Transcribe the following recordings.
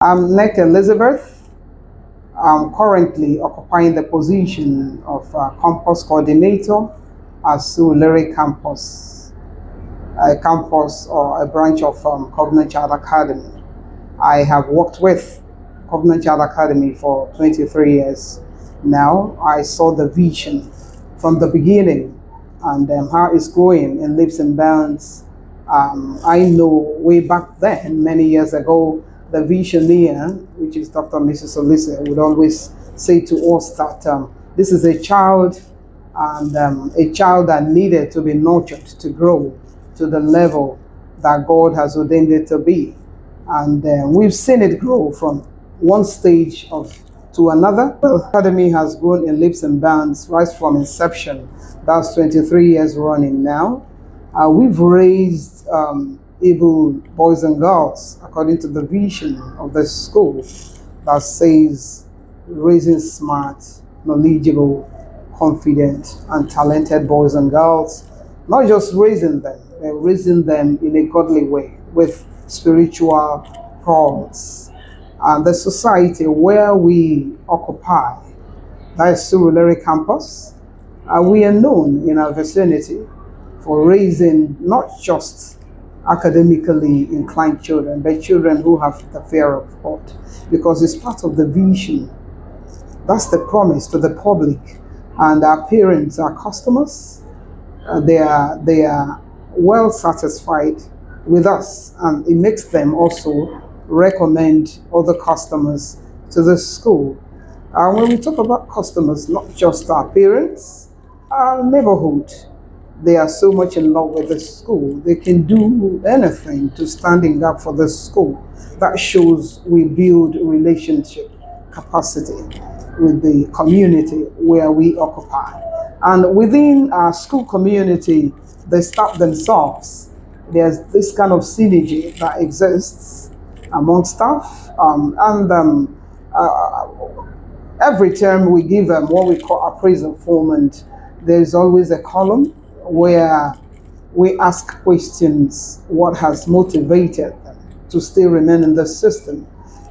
I'm Nick Elizabeth. I'm currently occupying the position of campus coordinator at Surulere campus, a campus or a branch of Covenant Child Academy. I have worked with Covenant Child Academy for 23 years now. I saw the vision from the beginning and how it's growing in leaps and bounds. I know way back then, many years ago, the visioneer, which is Dr. and Mrs. Olise, would always say to us that this is a child and a child that needed to be nurtured to grow to the level that God has ordained it to be. And we've seen it grow from one stage of to another. The Academy has grown in leaps and bounds right from inception. That's 23 years running now. We've raised able boys and girls according to the vision of the school that says raising smart, knowledgeable, confident, and talented boys and girls. Not just raising them, but raising them in a godly way with spiritual promise. And the society where we occupy, that is Surulere campus, we are known in our vicinity for raising not just academically inclined children, but children who have the fear of God, because it's part of the vision. That's the promise to the public, and our parents, our customers, they are well satisfied with us, and it makes them also recommend other customers to the school. When we talk about customers, not just our parents, our neighborhood, they are so much in love with the school. They can do anything to stand in gap for the school. That shows we build relationship capacity with the community where we occupy. And within our school community, the staff themselves, there's this kind of synergy that exists among staff. Every term we give them what we call appraisal form, and there's always a column where we ask questions: what has motivated them to still remain in the system?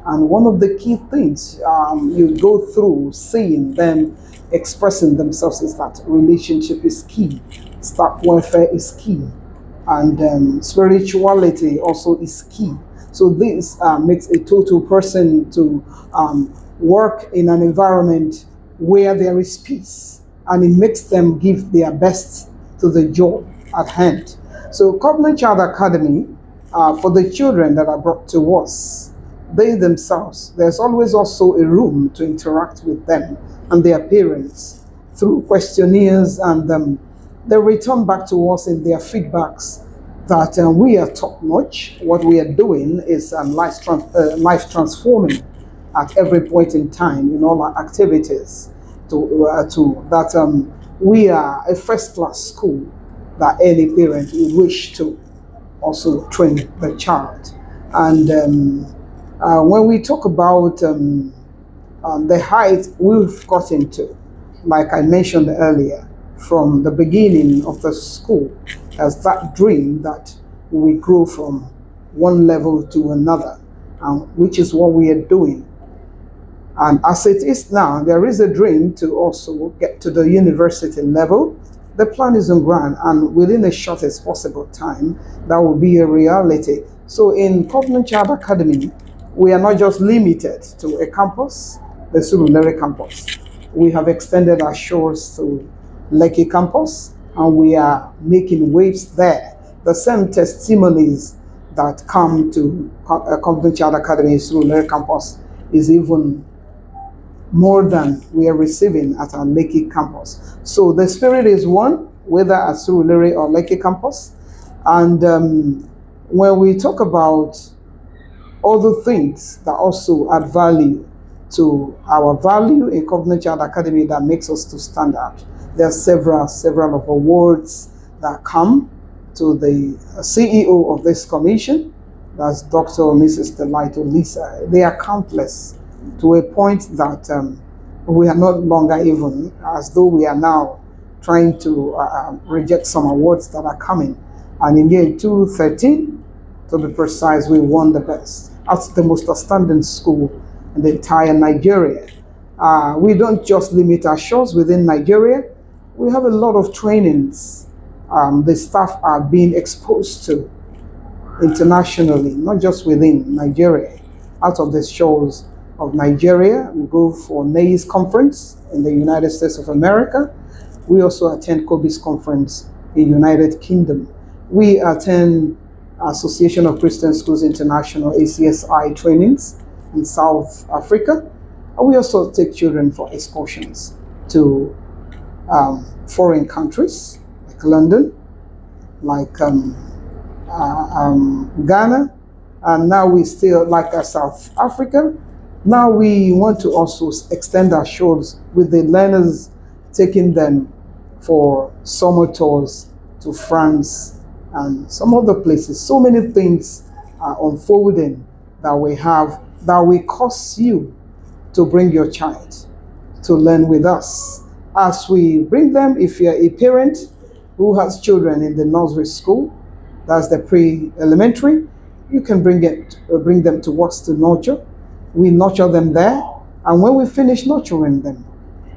And one of the key things you go through seeing them expressing themselves is that relationship is key, staff welfare is key, and spirituality also is key. So this makes a total person to work in an environment where there is peace, and it makes them give their best to the job at hand. So Covenant Child Academy, for the children that are brought to us, they themselves, there's always also a room to interact with them and their parents through questionnaires, and they return back to us in their feedbacks that we are top notch. What we are doing is life transforming at every point in time in all our activities to that we are a first class school that any parent would wish to also train the child. And when we talk about the height we've gotten to, like I mentioned earlier, from the beginning of the school, as that dream that we grow from one level to another, which is what we are doing. And as it is now, there is a dream to also get to the university level. The plan is on ground, and within the shortest possible time, that will be a reality. So in Covenant Child Academy, we are not just limited to a campus, the Surulere campus. We have extended our shores to Lekki campus, and we are making waves there. The same testimonies that come to Covenant Child Academy Surulere campus is even more than we are receiving at our Lekki campus. So the spirit is one, whether at Surulere or Lekki campus. And when we talk about other things that also add value to our value in Covenant Child Academy that makes us to stand out, there are several of awards that come to the CEO of this commission. That's Dr. and Mrs. Delight Olise. They are countless, to a point that we are no longer even, as though we are now trying to reject some awards that are coming. And in year 2013, to be precise, we won the best. as the most outstanding school in the entire Nigeria. We don't just limit ourselves within Nigeria. We have a lot of trainings the staff are being exposed to internationally, not just within Nigeria. Out of the shores of Nigeria, we go for NAIS conference in the United States of America. We also attend COBIS conference in United Kingdom. We attend Association of Christian Schools International ACSI trainings in South Africa. And we also take children for excursions to foreign countries like London, like Ghana, and now we still like South Africa. Now we want to also extend our shores with the learners, taking them for summer tours to France and some other places. So many things are unfolding that we have that will cause you to bring your child to learn with us. As we bring them, if you're a parent who has children in the nursery school, that's the pre-elementary, you can bring them to us to nurture. We nurture them there, and when we finish nurturing them,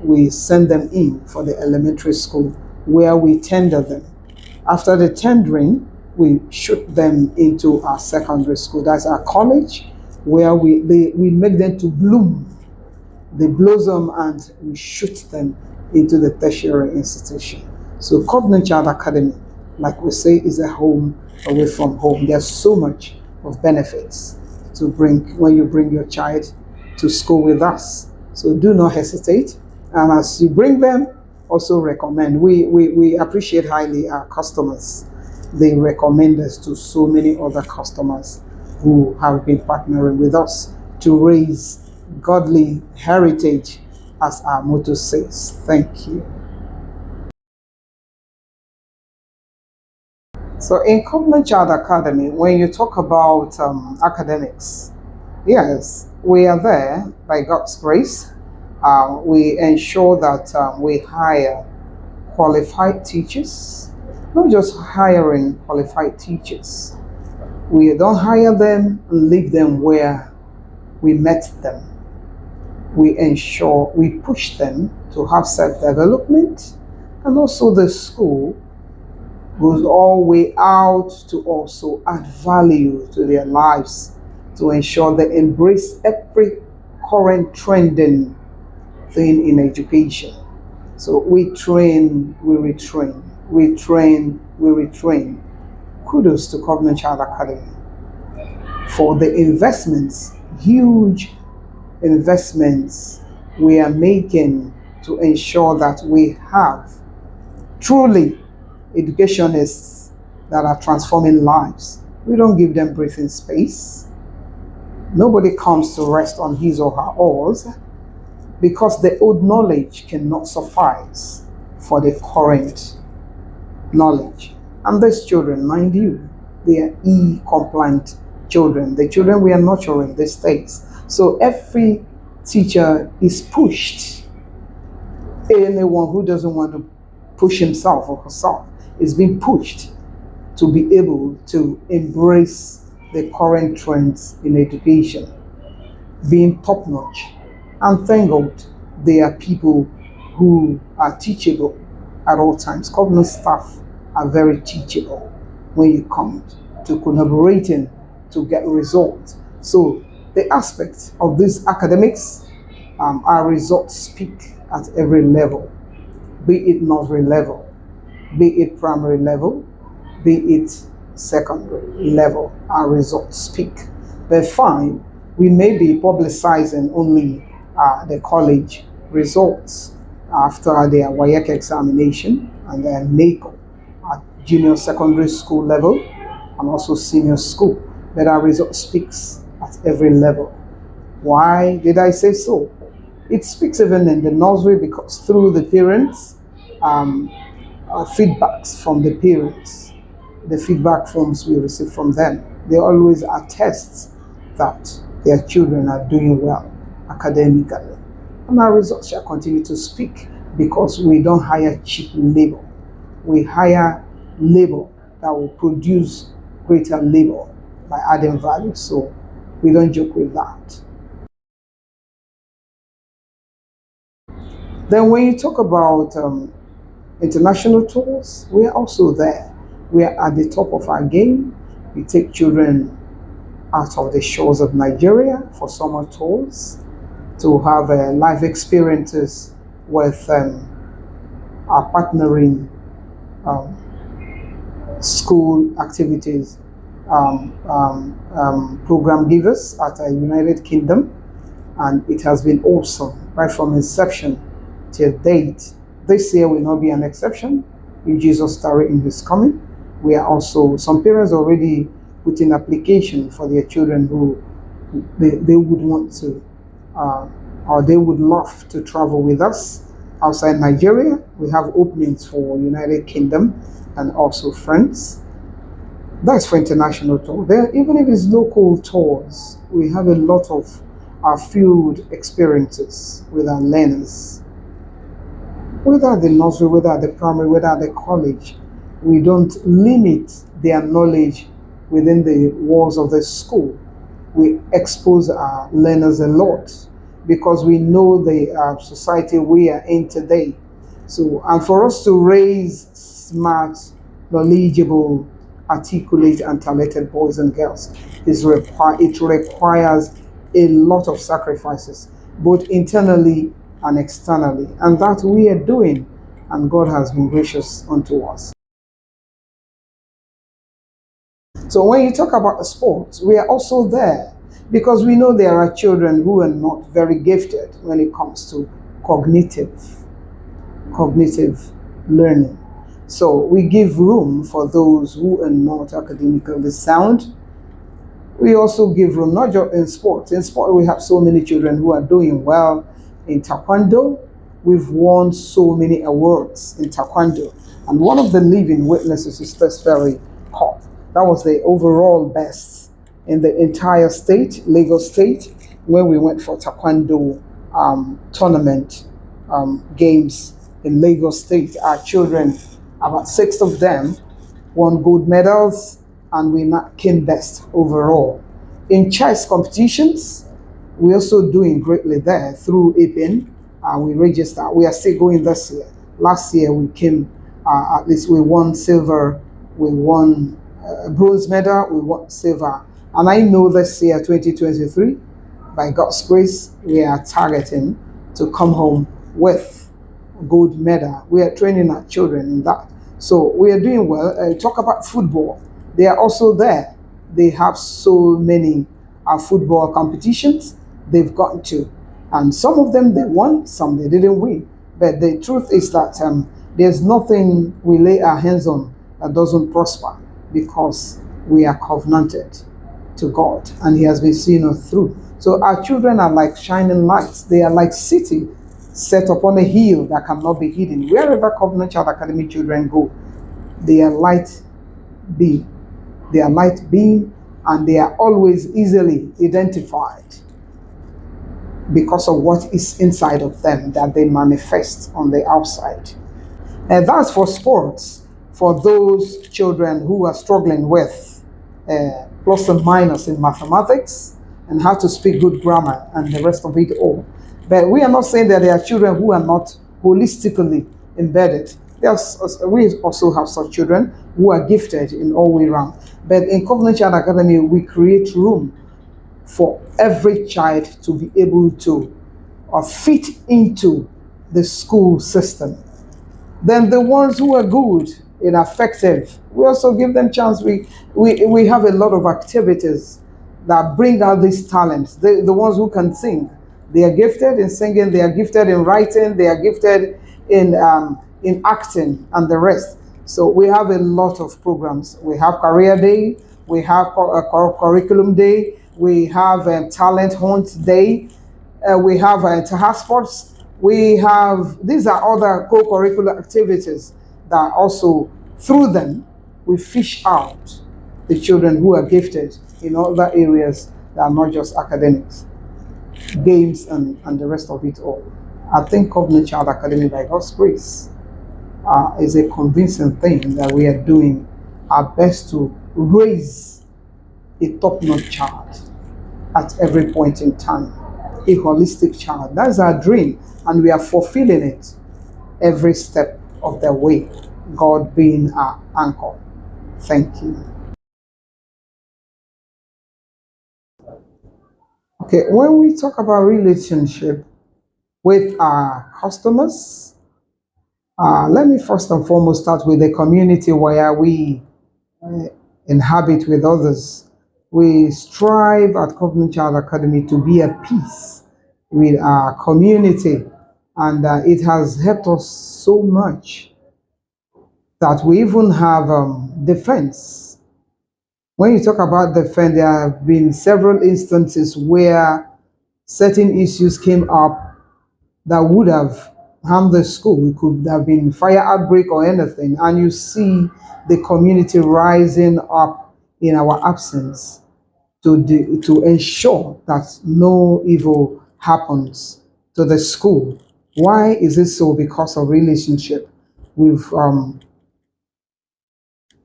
we send them in for the elementary school where we tender them. After the tendering, we shoot them into our secondary school. That's our college, where we make them to bloom. They blossom and we shoot them into the tertiary institution. So Covenant Child Academy, like we say, is a home away from home. There's so much of benefits to bring when you bring your child to school with us. So do not hesitate. And as you bring them, also recommend. We appreciate highly our customers. They recommend us to so many other customers who have been partnering with us to raise godly heritage, as our motto says. Thank you. So in Covenant Child Academy, when you talk about academics, yes, we are there by God's grace. We ensure that we hire qualified teachers, not just hiring qualified teachers. We don't hire them and leave them where we met them. We ensure we push them to have self-development, and also the school goes all the way out to also add value to their lives, to ensure they embrace every current trending thing in education. So we train, we retrain, we train, we retrain. Kudos to Covenant Child Academy for the investments, huge investments we are making to ensure that we have truly educationists that are transforming lives. We don't give them breathing space. Nobody comes to rest on his or her oars, because the old knowledge cannot suffice for the current knowledge. And these children, mind you, they are E-compliant children, the children we are nurturing these days. So every teacher is pushed. Anyone who doesn't want to push himself or herself is being pushed to be able to embrace the current trends in education, being top-notch. And thank God, there are people who are teachable at all times. Covenant staff are very teachable when you come to collaborating to get results. So the aspect of these academics, our results speak at every level, be it nursery level, be it primary level, be it secondary level. Our results speak. But fine, we may be publicizing only the college results after their WAEC examination and their NACO at junior secondary school level and also senior school. But our result speaks at every level. Why did I say so? It speaks even in the nursery, because through the parents, feedbacks from the parents, the feedback forms we receive from them, they always attest that their children are doing well academically. And our results shall continue to speak, because we don't hire cheap labor. We hire labor that will produce greater labor by adding value. So We don't joke with that. Then when you talk about international tours, we are also there. We are at the top of our game. We take children out of the shores of Nigeria for summer tours to have life experiences with our partnering um, school activities program givers at the United Kingdom, and it has been awesome right from inception till date. This year will not be an exception. If Jesus tarry in His coming, we are also, some parents already put in application for their children who they would want to or they would love to travel with us outside Nigeria. We have openings for United Kingdom and also France. That's for international tour. There, even if it's local tours, we have a lot of our field experiences with our learners. Whether at the nursery, whether at the primary, whether at the college, we don't limit their knowledge within the walls of the school. We expose our learners a lot because we know the society we are in today. So, and for us to raise smart, knowledgeable, articulate, and talented boys and girls, it requires a lot of sacrifices, both internally and externally, and that we are doing, and God has been gracious unto us. So when you talk about sports, we are also there because we know there are children who are not very gifted when it comes to cognitive learning. So we give room for those who are not academically sound. We also give room, not just in sports. In sport, we have so many children who are doing well. In Taekwondo, we've won so many awards in Taekwondo. And one of the living witnesses is Tesferi Cup. That was the overall best in the entire state, Lagos State, when we went for Taekwondo tournament games in Lagos State. Our children, about 6 of them, won gold medals, and we came best overall. In chess competitions, we're also doing greatly there through APIN. We register. We are still going this year. Last year we came, at least we won silver, we won bronze medal, we won silver. And I know this year, 2023, by God's grace, we are targeting to come home with gold medal. We are training our children in that. So we are doing well. Talk about football. They are also there. They have so many football competitions they've gotten to. And some of them they won, some they didn't win. But the truth is that there's nothing we lay our hands on that doesn't prosper because we are covenanted to God and He has been seeing us through. So our children are like shining lights. They are like city set upon a hill that cannot be hidden. Wherever Covenant Child Academy children go, they are light beam. They are light beam, and they are always easily identified because of what is inside of them that they manifest on the outside. And that's for sports, for those children who are struggling with plus and minus in mathematics and how to speak good grammar and the rest of it all. But we are not saying that there are children who are not holistically embedded. We also have such children who are gifted in all way round. But in Covenant Child Academy, we create room for every child to be able to fit into the school system. Then the ones who are good and effective, we also give them chance. We have a lot of activities that bring out these talents. The ones who can sing, they are gifted in singing, they are gifted in writing, they are gifted in acting and the rest. So we have a lot of programs. We have career day, we have curriculum day, we have talent hunt day, we have Taha Sports. We have, these are other co-curricular activities that also, through them, we fish out the children who are gifted in other areas that are not just academics, games, and the rest of it all. I think Covenant Child Academy, by God's grace, is a convincing thing that we are doing our best to raise a top-notch child. at every point in time. A holistic child. That's our dream, and we are fulfilling it every step of the way, God being our anchor. Thank you. Okay, when we talk about relationship with our customers, let me first and foremost start with the community where we inhabit with others. We strive at Covenant Child Academy to be at peace with our community, and it has helped us so much that we even have defense. When you talk about defense, there have been several instances where certain issues came up that would have harmed the school. It could have been fire outbreak or anything, and you see the community rising up in our absence to ensure that no evil happens to the school. Why is it so? Because of relationship. We've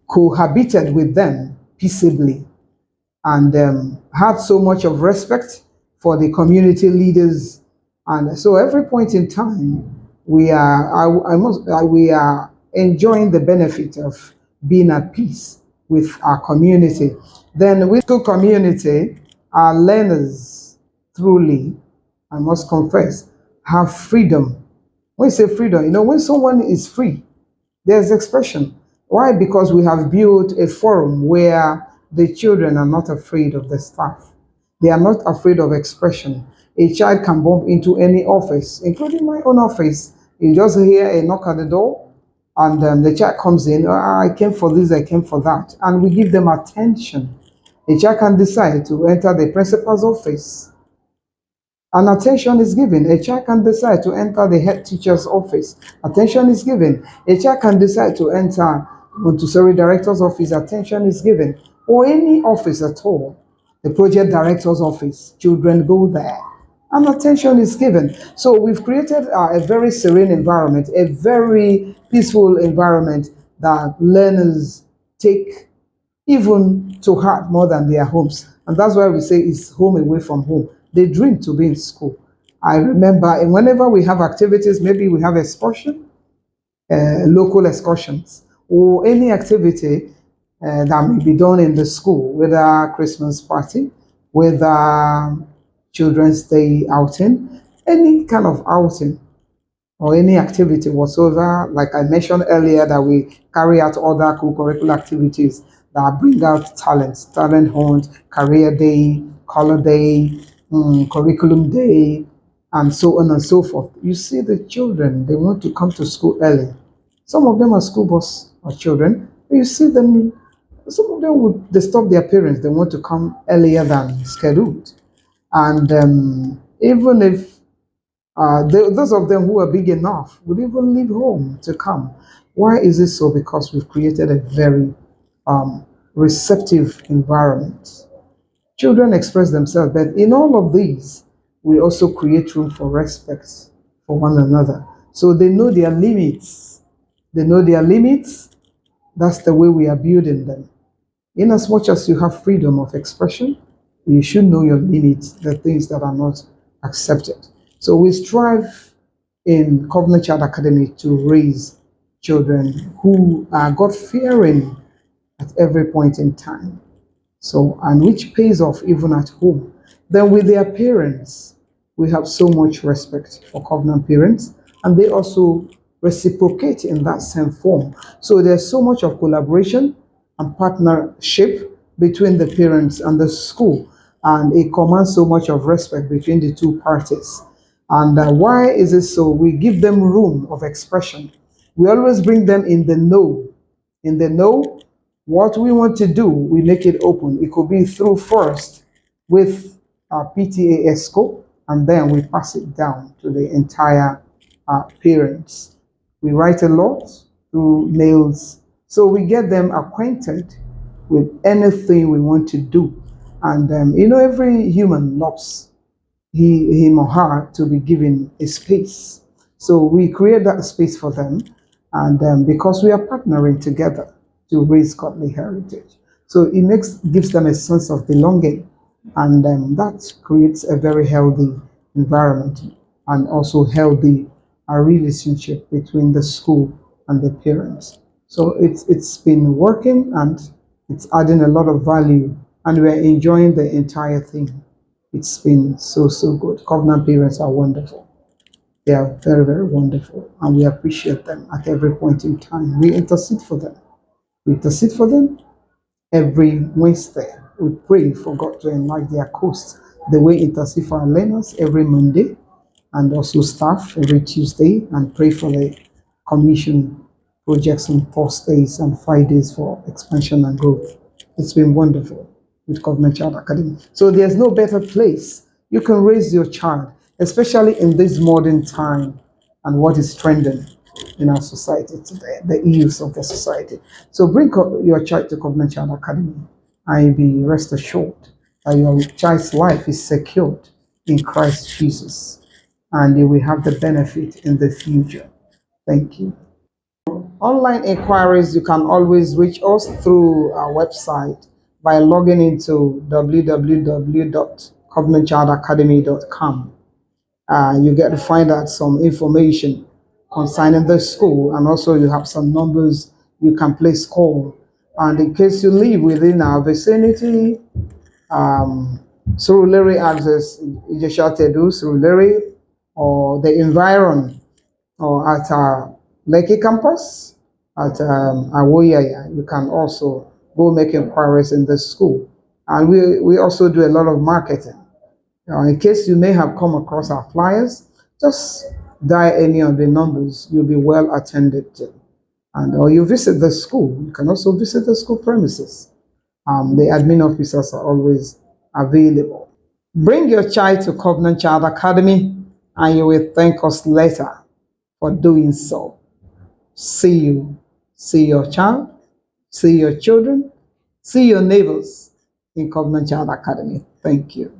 cohabited with them peaceably and had so much of respect for the community leaders. And so every point in time, we are enjoying the benefit of being at peace with our community. Then with school community, our learners truly, I must confess, have freedom. When you say freedom, when someone is free, there's expression. Why? Because we have built a forum where the children are not afraid of the staff. They are not afraid of expression. A child can bump into any office, including my own office. You just hear a knock at the door, and the child comes in. I came for this, I came for that. And we give them attention. A child can decide to enter the principal's office, and attention is given. A child can decide to enter the head teacher's office. Attention is given. A child can decide to enter Montessori director's office. Attention is given. Or any office at all. The project director's office. Children go there. And attention is given. So we've created a very serene environment, a very peaceful environment that learners take even to heart more than their homes. And that's why we say it's home away from home. They dream to be in school. I remember, and whenever we have activities, maybe we have excursion, local excursions, or any activity that may be done in the school, whether Christmas party, whether Children's Day outing, any kind of outing, or any activity whatsoever, like I mentioned earlier, that we carry out other co-curricular activities that bring out talents, talent hunt, career day, color day, curriculum day, and so on and so forth. You see the children, they want to come to school early. Some of them are school bus or children, but you see them, some of them would disturb their parents. They want to come earlier than scheduled. And even if those of them who are big enough would even leave home to come. Why is it so? Because we've created a very receptive environment. Children express themselves, but in all of these, we also create room for respect for one another. So they know their limits. They know their limits. That's the way we are building them. In as much as you have freedom of expression, you should know your limits, the things that are not accepted. So we strive in Covenant Child Academy to raise children who are God-fearing at every point in time. So, and which pays off even at home. Then with their parents, we have so much respect for Covenant parents, and they also reciprocate in that same form. So there's so much of collaboration and partnership between the parents and the school, and it commands so much of respect between the two parties. And why is it so? We give them room of expression. We always bring them in the know. In the know, what we want to do, we make it open. It could be through first with our PTA ESCO, and then we pass it down to the entire parents. We write a lot through mails, so we get them acquainted with anything we want to do. And every human loves him or her to be given a space. So we create that space for them, and because we are partnering together to raise godly heritage. So it gives them a sense of belonging. And that creates a very healthy environment and also healthy relationship between the school and the parents. So it's been working and it's adding a lot of value, and we're enjoying the entire thing. It's been so good. Covenant parents are wonderful. They are very wonderful, and we appreciate them at every point in time. We intercede for them. We intercede for them every Wednesday. We pray for God to enlarge their coast. The way intercede for our learners every Monday, and also staff every Tuesday, and pray for the commission projects on Thursdays and Fridays for expansion and growth. It's been wonderful with Covenant Child Academy. So there's no better place you can raise your child, especially in this modern time and what is trending in our society today, the issues of the society. So bring your child to Covenant Child Academy and be rest assured that your child's life is secured in Christ Jesus, and you will have the benefit in the future. Thank you. Online inquiries, you can always reach us through our website by logging into www.covenantchildacademy.com. You get to find out some information concerning the school, and also you have some numbers you can place call. And in case you live within our vicinity, Surulere access, Ijesha Tedu, Surulere, or the environ, or at our Lekki campus, at Awoyaya, you can also go make inquiries in the school. And we also do a lot of marketing. In case you may have come across our flyers, just dial any of the numbers, you'll be well attended to. And or you visit the school, you can also visit the school premises. The admin officers are always available. Bring your child to Covenant Child Academy, and you will thank us later for doing so. See you, see your child, see your children, see your neighbors in Covenant Child Academy. Thank you.